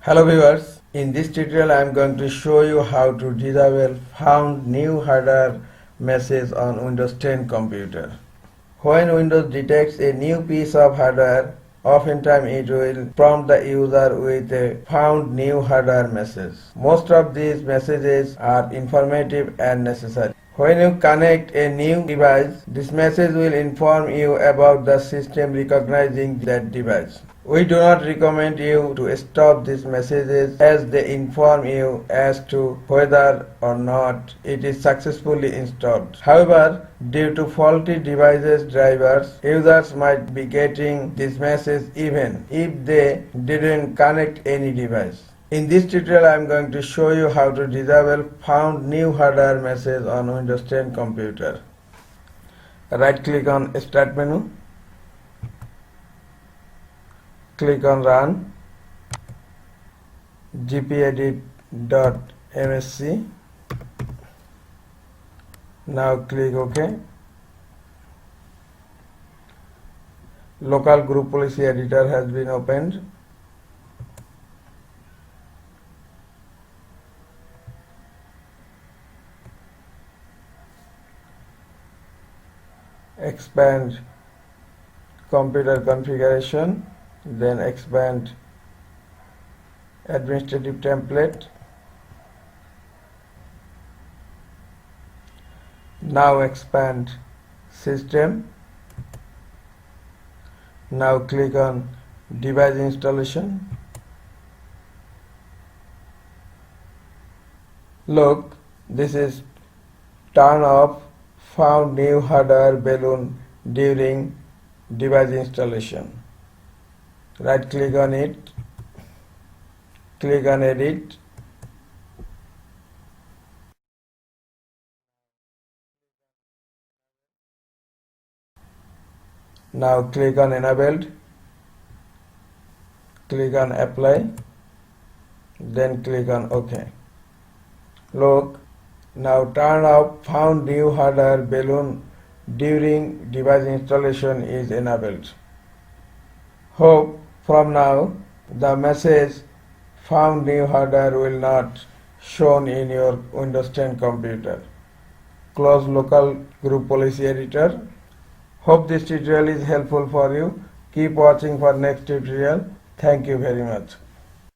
Hello viewers, in this tutorial I am going to show you how to disable found new header message on Windows 10 computer. When Windows detects a new piece of hardware, oftentimes it will prompt the user with a found new hardware message. Most of these messages are informative and necessary. When you connect a new device, this message will inform you about the system recognizing that device. We do not recommend you to stop these messages as they inform you as to whether or not it is successfully installed. However, due to faulty devices drivers, users might be getting this message even if they didn't connect any device. In this tutorial, I am going to show you how to disable found new hardware message on Windows 10 computer. Right click on Start menu. Click on Run gpedit.msc. Now click OK. Local group policy editor has been opened. Expand computer configuration, then expand administrative template. Now expand system. Now click on device installation. Look, this is turn off found new hardware balloon during device installation. Right click on it, click on edit. Now click on enabled, click on apply, then click on OK. Look, now turn off found new hardware balloon during device installation is enabled. Hope from now the message found new hardware will not shown in your Windows 10 computer. Close local group policy editor. Hope this tutorial is helpful for you. Keep watching for next tutorial. Thank you very much.